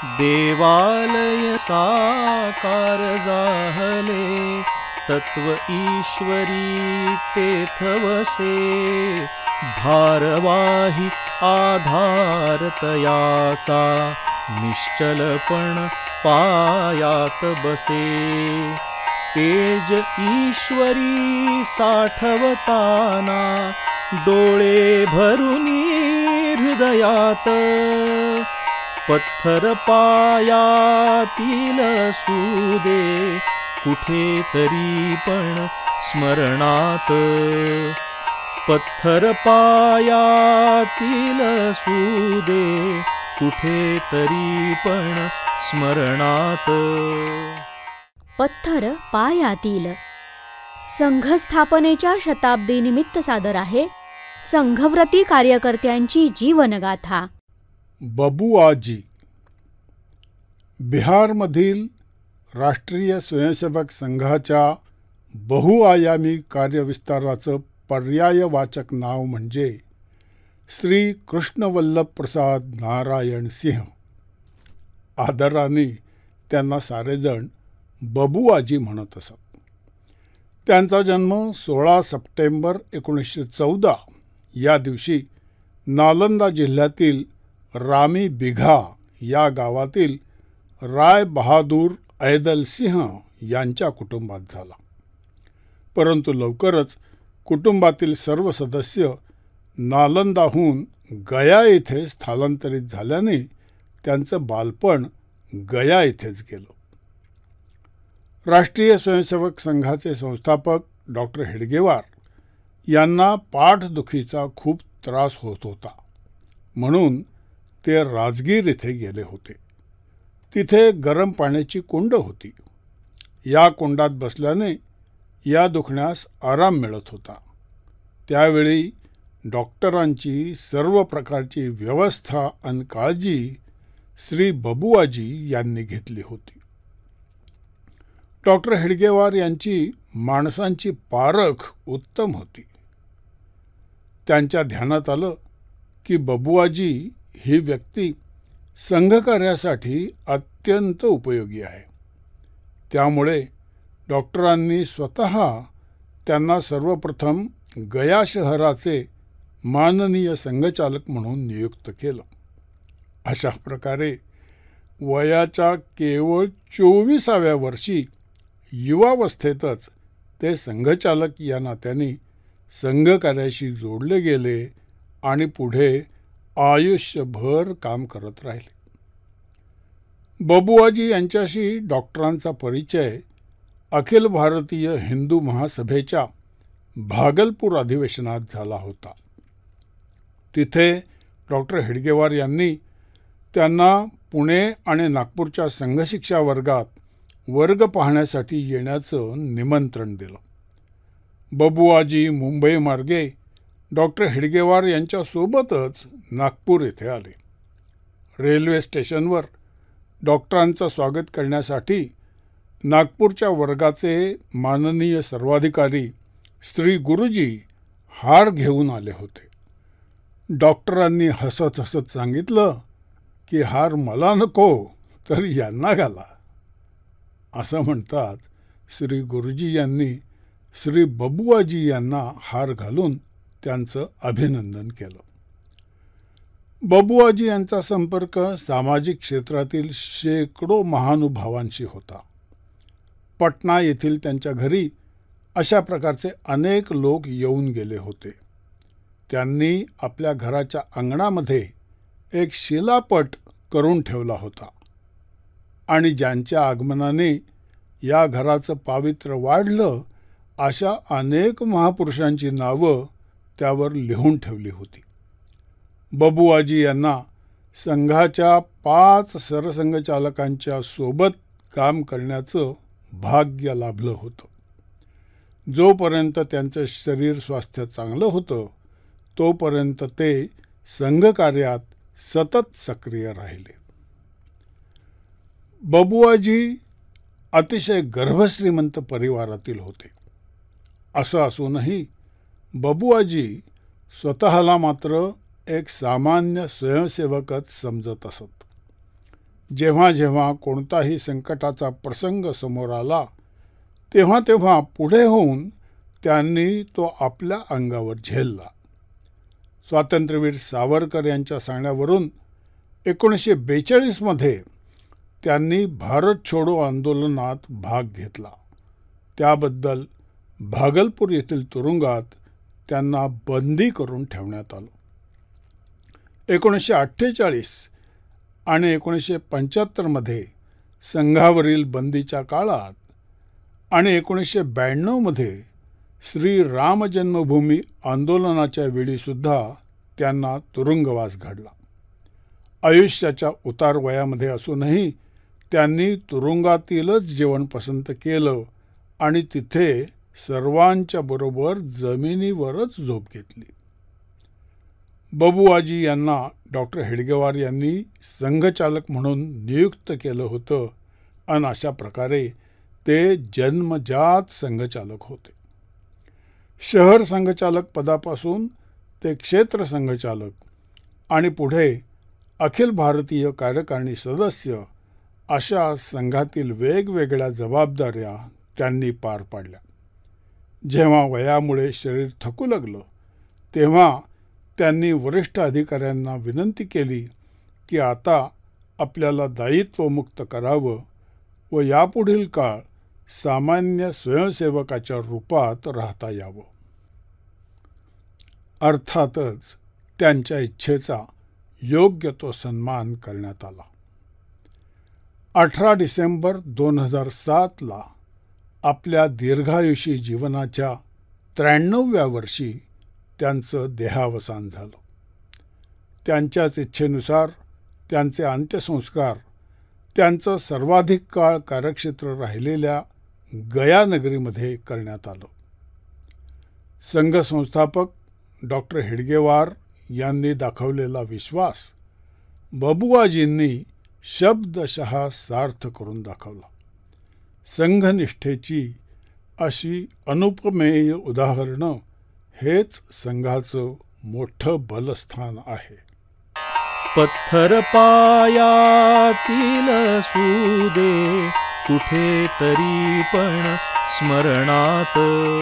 देवालय साकार जाहले, तत्व ईश्वरी तेथ वसे. भारवाही आधार तयाचा, निश्चलपण पायात बसे. तेज ईश्वरी साठवताना, डोळे भरुनी हृदयात. पत्थर पायातील सुदे, कुठेतरी पण स्मरणात. पत्थर पायातील सुदे, कुठेतरी पण स्मरणात. पत्थर पायातील संघस्थापनेच्या शताब्दीनिमित्त सादर आहे संघव्रती कार्यकर्त्यांची जीवनगाथा. बबुआजी बिहारमधील राष्ट्रीय स्वयंसेवक संघाच्या बहुआयामी कार्यविस्ताराचं पर्यायवाचक नाव म्हणजे श्री कृष्णवल्लभ प्रसाद नारायण सिंह. आदराने त्यांना सारेजण बबुआजी म्हणत असत. त्यांचा जन्म 16 सप्टेंबर 1914 या दिवशी नालंदा जिल्ह्यातील रामी बिघा या गावातील राय बहादूर ऐदल सिंह यांच्या कुटुंबात झाला. परंतु लवकरच कुटुंबातील सर्व सदस्य नालंदाहून गया येथे स्थलांतरित झाल्याने त्यांचं बालपण गया येथेच गेलं. राष्ट्रीय स्वयंसेवक संघाचे संस्थापक डॉक्टर हेडगेवार यांना पाठदुखीचा खूप त्रास होत होता, म्हणून ते राजगीर येथे गेले होते. तिथे गरम पाण्याची कुंड होती. या कुंडात बसल्याने या दुखण्यास आराम मिळत होता. त्यावेळी डॉक्टरांची सर्व प्रकारची व्यवस्था आणि काळजी श्री बबुआजी यांनी घेतली होती. डॉक्टर हेडगेवार यांची माणसांची पारख उत्तम होती. त्यांच्या ध्यानात आलं की बबुआजी ही व्यक्ती संघकार्यासाठी अत्यंत उपयोगी आहे. त्यामुळे डॉक्टरांनी स्वतः त्यांना सर्वप्रथम गया शहराचे माननीय संघचालक म्हणून नियुक्त केलं. अशा प्रकारे वयाच्या केवळ 24व्या वर्षी युवावस्थेतच ते संघचालक या नात्याने संघकार्याशी जोडले गेले आणि पुढे आयुष्यभर काम करत राहिले. बबुआजी यांच्याशी डॉक्टरांचा परिचय अखिल भारतीय हिंदू महासभेच्या भागलपूर अधिवेशनात झाला होता. तिथे डॉक्टर हेडगेवार यांनी त्यांना पुणे आणि नागपूरच्या संघशिक्षा वर्गात वर्ग पाहण्यासाठी येण्याचं निमंत्रण दिलं. बबुआजी मुंबई मार्गे डॉक्टर हेडगेवार यांच्यासोबतच नागपूर येथे आले. रेल्वे स्टेशनवर डॉक्टरांचं स्वागत करण्यासाठी नागपूरच्या वर्गाचे माननीय सर्वाधिकारी श्री गुरुजी हार घेऊन आले होते. डॉक्टरांनी हसत हसत सांगितलं की हार मला नको तर यांना घाला. असं म्हणतात श्री गुरुजी यांनी श्री बबुआजी यांना हार घालून त्यांचं अभिनंदन केलं. बबुआजी यांचा संपर्क सामाजिक क्षेत्रातील शेकडो महानुभावांशी होता. पटना येथील त्यांच्या घरी अशा प्रकारचे अनेक लोक येऊन गेले होते. त्यांनी आपल्या घराच्या अंगणामध्ये एक शिलापट करून ठेवला होता आणि ज्यांच्या आगमनाने या घराचं पावित्र्य वाढलं अशा अनेक महापुरुषांची नावं त्यावर लिहून ठेवली होती. बबुआजी यांना संघाच्या 5 सरसंघचालकांच्या सोबत काम करण्याचं भाग्य लाभलं होतं. जोपर्यंत त्यांचं शरीर स्वास्थ्य चांगलं होतं तोपर्यंत ते संघकार्यात सतत सक्रिय राहिले. बबुआजी अतिशय गर्भश्रीमंत परिवारातील होते. असं असूनही बबुआजी स्वतःला मात्र एक सामान्य स्वयंसेवकच समजत असत. जेव्हा जेव्हा कोणताही संकटाचा प्रसंग समोर आला तेव्हा तेव्हा पुढे होऊन त्यांनी तो आपल्या अंगावर झेलला. स्वातंत्र्यवीर सावरकर यांच्या सांगण्यावरून 1942 त्यांनी भारत छोडो आंदोलनात भाग घेतला. त्याबद्दल भागलपूर येथील तुरुंगात त्यांना बंदी करून ठेवण्यात आलं. 1948 आणि 1975 संघावरील बंदीच्या काळात आणि 1992 श्री राम जन्मभूमी आंदोलनाच्या वेळीसुद्धा त्यांना तुरुंगवास घडला. आयुष्याच्या उतार वयामध्ये असूनही त्यांनी तुरुंगातीलच जेवण पसंत केलं आणि तिथे सर्वांच्या बरोबर जमिनीवरच झोप घेतली. बबुआजी यांना डॉक्टर हेडगेवार यांनी संघचालक म्हणून नियुक्त केलं होतं आणि अशा प्रकारे ते जन्मजात संघचालक होते. शहर संघचालक पदापासून ते क्षेत्र संघचालक आणि पुढे अखिल भारतीय कार्यकारिणी सदस्य अशा संघातील वेगवेगळ्या जबाबदाऱ्या त्यांनी पार पाडल्या. जेव्हा वयामुळे शरीर थकू लागलं तेव्हा त्यांनी वरिष्ठ अधिकाऱ्यांना विनंती केली की आता आपल्याला दायित्वमुक्त करावं व यापुढील काळ सामान्य स्वयंसेवकाच्या रूपात राहता यावं. अर्थातच त्यांच्या इच्छेचा योग्य तो सन्मान करण्यात आला. 18 डिसेंबर 2007 आपल्या दीर्घायुषी जीवनाच्या 93व्या वर्षी त्यांचं देहावसान झालं. त्यांच्याच इच्छेनुसार त्यांचे अंत्यसंस्कार त्यांचं सर्वाधिक काळ कार्यक्षेत्र राहिलेल्या गया नगरीमध्ये करण्यात आलं. संघ संस्थापक डॉक्टर हेडगेवार यांनी दाखवलेला विश्वास बबुआजींनी शब्दशः सार्थ करून दाखवला. संघनिष्ठेची अशी अनुपमेय उदाहरणं हेच संघाचं मोठं बलस्थान आहे. पत्थर पायातील असू दे कुठे तरी पण स्मरणात